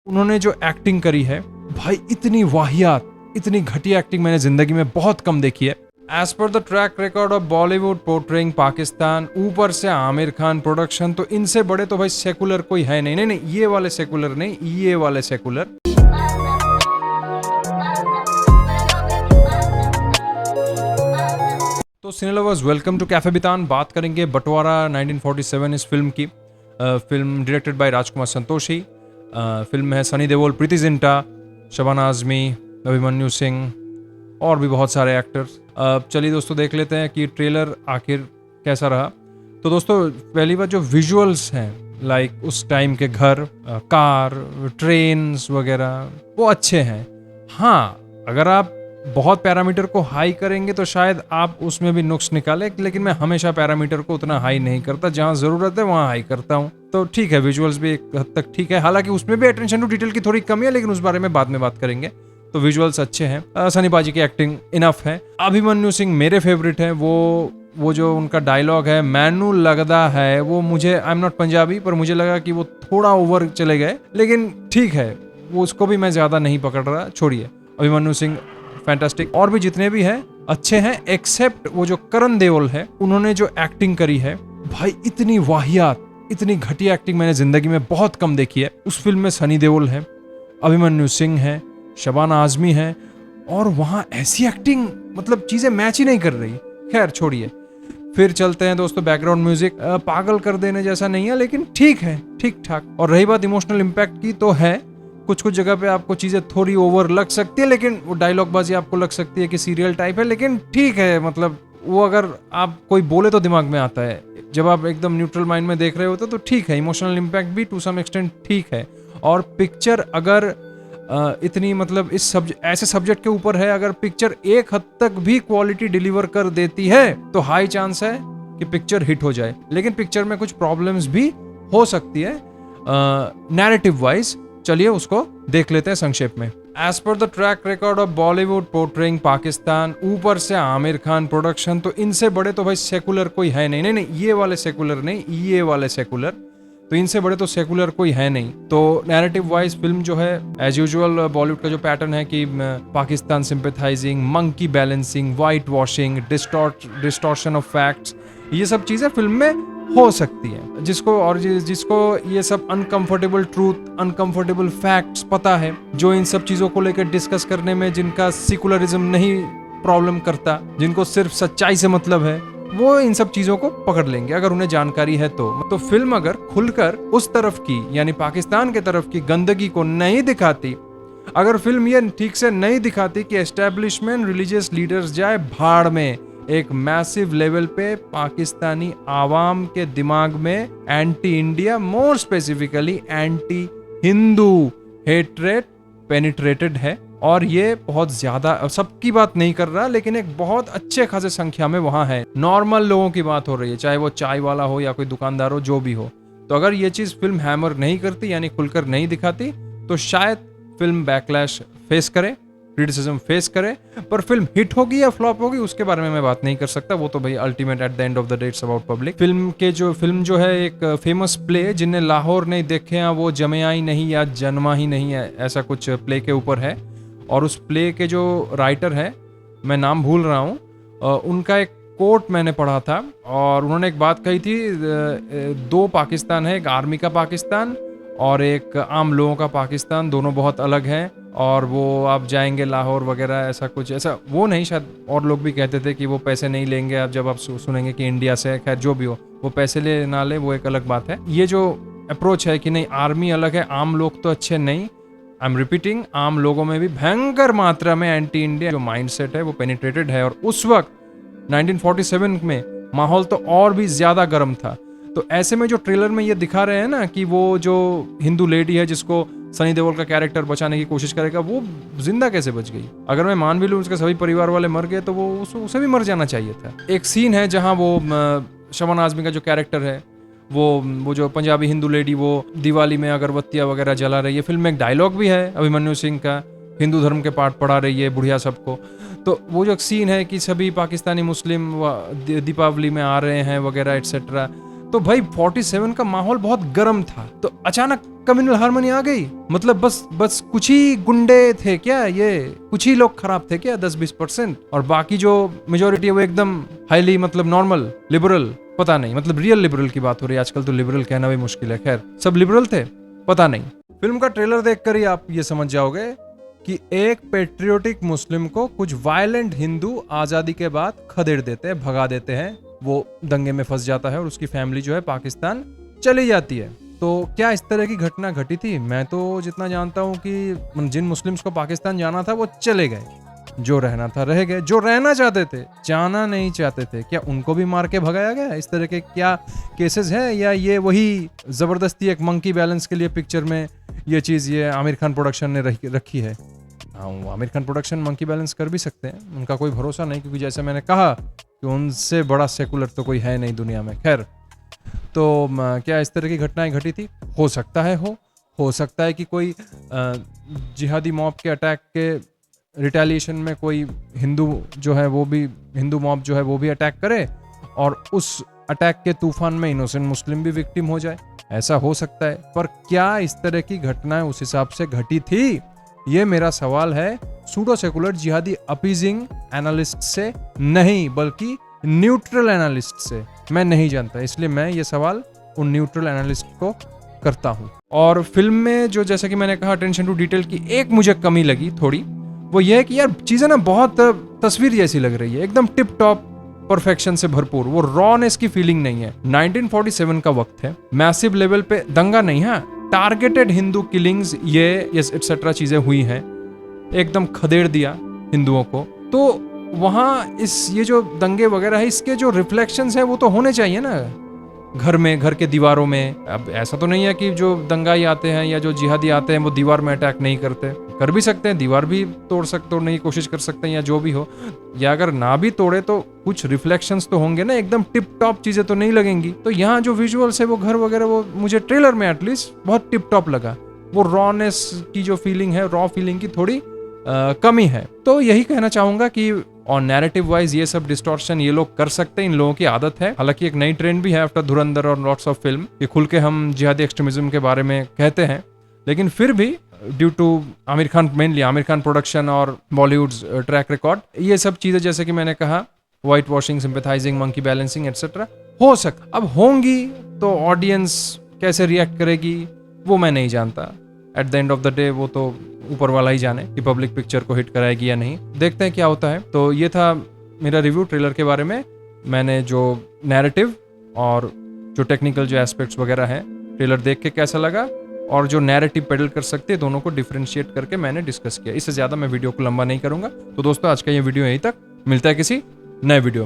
उन्होंने जो एक्टिंग करी है भाई, इतनी वाहियात, इतनी घटिया एक्टिंग मैंने जिंदगी में बहुत कम देखी है। As per the track record of Bollywood portraying Pakistan, ऊपर से आमिर खान प्रोडक्शन, तो इनसे बड़े तो भाई सेकुलर कोई है नहीं। नहीं ये वाले सेकुलर नहीं, ये वाले सेकुलर। तो सिने लवर्स, वेलकम टू कैफे बितान। बात करेंगे बंटवारा 1947 इस फिल्म की। Film directed by Rajkumar Santoshi. Film में है सनी देओल, प्रीति जिंटा, शबाना आजमी, अभिमन्यु सिंह और भी बहुत सारे एक्टर्स। चलिए दोस्तों देख लेते हैं कि ट्रेलर आखिर कैसा रहा। तो दोस्तों पहली बात, जो विजुअल्स हैं लाइक उस टाइम के घर, कार, ट्रेन्स वगैरह, वो अच्छे हैं। हाँ, अगर आप बहुत पैरामीटर को हाई करेंगे तो शायद आप उसमें भी नुक्स निकाले, लेकिन मैं हमेशा पैरामीटर को उतना हाई नहीं करता, जहां जरूरत है वहां हाई करता हूं। तो ठीक है, विजुअल्स भी एक हद तक ठीक है, हालांकि उसमें भी अटेंशन टू डिटेल की थोड़ी कमी है, लेकिन उस बारे में बाद में बात करेंगे। तो विजुअल्स अच्छे हैं, सनी पाजी की एक्टिंग इनफ है। अभिमन्यु सिंह मेरे फेवरेट है। वो जो उनका डायलॉग है, मैनू लगदा है, वो मुझे, आई एम नॉट पंजाबी, पर मुझे लगा कि वो थोड़ा ओवर चले गए, लेकिन ठीक है, वो उसको भी मैं ज्यादा नहीं पकड़ रहा, छोड़िए। अभिमन्यु सिंह फैंटास्टिक, और भी जितने भी हैं अच्छे हैं, एक्सेप्ट वो जो करण देओल है, उन्होंने जो एक्टिंग करी है भाई, इतनी वाहियात, इतनी घटिया एक्टिंग मैंने जिंदगी में बहुत कम देखी है। उस फिल्म में सनी देओल है, अभिमन्यु सिंह है, शबाना आजमी है, और वहां ऐसी एक्टिंग, मतलब चीजें मैच ही नहीं कर रही। खैर छोड़िए, फिर चलते हैं दोस्तों बैकग्राउंड म्यूजिक। पागल कर देने जैसा नहीं है, लेकिन ठीक है, ठीक ठाक। और रही बात इमोशनल इम्पैक्ट की, तो है कुछ कुछ जगह पे आपको चीजें थोड़ी ओवर लग सकती है, लेकिन वो डायलॉग बाजी आपको लग सकती है कि सीरियल टाइप है, लेकिन ठीक है, मतलब वो अगर आप कोई बोले तो दिमाग में आता है। जब आप एकदम न्यूट्रल माइंड में देख रहे होते तो ठीक है, इमोशनल इम्पैक्ट भी टू सम एक्सटेंट ठीक है। और पिक्चर अगर इतनी, मतलब ऐसे सब्जेक्ट के ऊपर है, अगर पिक्चर एक हद तक भी क्वालिटी डिलीवर कर देती है तो हाई चांस है कि पिक्चर हिट हो जाए। लेकिन पिक्चर में कुछ प्रॉब्लम्स भी हो सकती है नैरेटिव वाइज। चलिए उसको देख लेते हैं संक्षेप में। As per the track record of Bollywood portraying Pakistan, ऊपर से आमिर खान प्रोडक्शन, तो इनसे बड़े तो भाई सेकुलर कोई है नहीं। नहीं ये वाले सेकुलर नहीं, ये वाले सेकुलर, तो इनसे बड़े तो सेकुलर कोई है नहीं। तो नैरेटिव वाइज फिल्म जो है, एज यूजुअल बॉलीवुड का जो पैटर्न है कि Pakistan sympathising, monkey balancing, white washing, distortion of facts, ये सब चीजें फिल्म में हो सकती है। जिसको ये सब अनकंफर्टेबल ट्रूथ, अनकंफर्टेबल फैक्ट्स पता है, जो इन सब चीजों को लेकर डिस्कस करने में जिनका सेकुलरिज्म नहीं प्रॉब्लम करता, जिनको सिर्फ सच्चाई से मतलब है, वो इन सब चीजों को पकड़ लेंगे अगर उन्हें जानकारी है तो फिल्म अगर खुलकर उस तरफ की, यानी पाकिस्तान के तरफ की गंदगी को नहीं दिखाती, अगर फिल्म ये ठीक से नहीं दिखाती कि एस्टेब्लिशमेंट, रिलीजियस लीडर्स जाए भाड़ में, एक मैसिव लेवल पे पाकिस्तानी आवाम के दिमाग में anti India, more specifically anti Hindu hatred penetrated है, और ये बहुत ज्यादा, सबकी बात नहीं कर रहा, लेकिन एक बहुत अच्छे खासे संख्या में वहां है। नॉर्मल लोगों की बात हो रही है, चाहे वो चाय वाला हो या कोई दुकानदार हो, जो भी हो। तो अगर ये चीज फिल्म हैमर नहीं करती, यानी खुलकर नहीं दिखाती, तो शायद फिल्म बैकलैश फेस करे, क्रिटिसिज्म फेस करे। पर फिल्म हिट होगी या फ्लॉप होगी उसके बारे में मैं बात नहीं कर सकता, वो तो भाई ultimate at the end of the day it's about public. Film जो है एक फेमस प्ले, जिन्हें लाहौर नहीं देखे हैं वो जमेया ही नहीं या जन्मा ही नहीं है, ऐसा कुछ प्ले के ऊपर है। और उस प्ले के जो राइटर है, मैं नाम भूल रहा हूँ, उनका एक कोट मैंने पढ़ा था, और उन्होंने एक बात कही थी, दो पाकिस्तान है, एक आर्मी का पाकिस्तान और एक आम लोगों का पाकिस्तान, दोनों बहुत अलग हैं। और वो आप जाएंगे लाहौर वगैरह, ऐसा कुछ, ऐसा वो नहीं, शायद और लोग भी कहते थे कि वो पैसे नहीं लेंगे। अब जब आप सुनेंगे कि इंडिया से, खैर जो भी हो, वो पैसे ले ना ले वो एक अलग बात है। ये जो अप्रोच है कि नहीं आर्मी अलग है, आम लोग तो अच्छे नहीं, आई एम रिपीटिंग, आम लोगों में भी भयंकर मात्रा में एंटी इंडिया जो माइंडसेट है वो पेनिट्रेटेड है। और उस वक्त 1947 में माहौल तो और भी ज्यादा गर्म था। तो ऐसे में जो ट्रेलर में ये दिखा रहे हैं ना कि वो जो हिंदू लेडी है जिसको सनी देओल का कैरेक्टर बचाने की कोशिश करेगा, वो जिंदा कैसे बच गई? अगर मैं मान भी लूं उसके सभी परिवार वाले मर गए, तो वो उसे भी मर जाना चाहिए था। एक सीन है जहां वो शबाना आजमी का जो कैरेक्टर है, वो जो पंजाबी हिंदू लेडी, वो दिवाली में अगरबत्तियां वगैरह जला रही है। फिल्म में एक डायलॉग भी है अभिमन्यु सिंह का, हिंदू धर्म के पाठ पढ़ा रही है बुढ़िया सबको। तो वो जो सीन है कि सभी पाकिस्तानी मुस्लिम दीपावली में आ रहे हैं वगैरह एटसेट्रा, तो भाई 47 का माहौल बहुत गर्म था, तो अचानक कम्युनल हार्मनी आ गई। मतलब बस कुछ ही गुंडे थे क्या, ये कुछ ही लोग खराब थे क्या, 10-20%, और बाकी जो मेजोरिटी है वो एकदम हाईली मतलब नॉर्मल लिबरल, पता नहीं, मतलब रियल लिबरल की बात हो रही है, आजकल तो लिबरल कहना भी मुश्किल है, खैर सब लिबरल थे, पता नहीं। फिल्म का ट्रेलर देखकर ही आप ये समझ जाओगे कि एक पेट्रियोटिक मुस्लिम को कुछ वायलेंट हिंदू आजादी के बाद खदेड़ देते हैं, भगा देते हैं, वो दंगे में फंस जाता है और उसकी फैमिली जो है पाकिस्तान चली जाती है। तो क्या इस तरह की घटना घटी थी? मैं तो जितना जानता हूँ कि जिन मुस्लिम्स को पाकिस्तान जाना था वो चले गए, जो रहना था रह गए, जो रहना चाहते थे, जाना नहीं चाहते थे, क्या उनको भी मार के भगाया गया? इस तरह के क्या केसेस हैं, या ये वही जबरदस्ती एक मंकी बैलेंस के लिए पिक्चर में ये चीज़ ये आमिर खान प्रोडक्शन ने रखी है? हाँ, Aamir Khan production monkey balance कर भी सकते हैं, उनका कोई भरोसा नहीं, क्योंकि जैसे मैंने कहा कि उनसे बड़ा सेकुलर तो कोई है नहीं दुनिया में। खैर, तो क्या इस तरह की घटनाएं घटी थी? हो सकता है हो सकता है कि कोई जिहादी मॉब के अटैक के रिटेलिएशन में कोई हिंदू जो है वो भी, हिंदू मॉब जो है वो भी अटैक करे और उस अटैक के तूफान में इनोसेंट मुस्लिम भी विक्टिम हो जाए, ऐसा हो सकता है। पर क्या इस तरह की घटनाएं उस हिसाब से घटी थी, ये मेरा सवाल है सूडो सेकुलर जिहादी अपीजिंग एनालिस्ट से नहीं, बल्कि न्यूट्रल एनालिस्ट से। मैं नहीं जानता, इसलिए मैं ये सवाल उन न्यूट्रल एनालिस्ट को करता हूँ। और फिल्म में जो, जैसा कि मैंने कहा, अटेंशन टू डिटेल की एक मुझे कमी लगी थोड़ी, वो ये है कि यार चीजें ना बहुत तस्वीर जैसी लग रही है, एकदम टिप टॉप परफेक्शन से भरपूर, वो रॉनेस की फीलिंग नहीं है। 1947 का वक्त है, मैसिव लेवल पे दंगा नहीं है, टारगेटेड हिंदू किलिंग्स ये एटसेट्रा चीजें हुई हैं, एकदम खदेड़ दिया हिंदुओं को। तो वहाँ ये जो दंगे वगैरह है, इसके जो रिफ्लेक्शंस हैं वो तो होने चाहिए ना घर में, घर के दीवारों में। अब ऐसा तो नहीं है कि जो दंगाई आते हैं या जो जिहादी आते हैं वो दीवार में अटैक नहीं करते, कर भी सकते हैं, दीवार भी तोड़ने की कोशिश कर सकते हैं, या जो भी हो, या अगर ना भी तोड़े तो कुछ रिफ्लेक्शंस तो होंगे ना, एकदम टिप टॉप चीजें तो नहीं लगेंगी। तो यहाँ जो विजुअल्स है वो घर वगैरह, वो मुझे ट्रेलर में एटलीस्ट बहुत टिप टॉप लगा। वो रॉनेस की जो फीलिंग है, रॉ फीलिंग की थोड़ी कमी है। तो यही कहना चाहूंगा कि और नैरेटिव वाइज ये सब डिस्टॉर्शन ये लोग कर सकते हैं, इन लोगों की आदत है। हालांकि एक नई ट्रेंड भी है आफ्टर धुरंधर और लॉट्स ऑफ फिल्म, ये खुल के हम जिहादी एक्सट्रीमिज्म के बारे में कहते हैं, लेकिन फिर भी due to Aamir Khan, mainly Aamir Khan production और बॉलीवुड ट्रैक रिकॉर्ड, ये सब चीजें जैसे कि मैंने कहा, white washing, sympathising, monkey balancing etcetera अब होंगी, तो ऑडियंस कैसे रिएक्ट करेगी वो मैं नहीं जानता। At the end of the day वो तो ऊपर वाला ही जाने कि पब्लिक पिक्चर को हिट कराएगी या नहीं, देखते हैं क्या होता है। तो ये था मेरा रिव्यू ट्रेलर के बारे में। मैंने जो नैरेटिव और जो टेक्निकल जो एस्पेक्ट्स वगैरह हैं, ट्रेलर देख के कैसा लगा और जो नैरेटिव पेडल कर सकते हैं, दोनों को डिफरेंशिएट करके मैंने डिस्कस किया। इससे ज़्यादा मैं वीडियो को लंबा नहीं करूंगा। तो दोस्तों, आज का ये वीडियो यहीं तक, मिलता है किसी नए वीडियो में।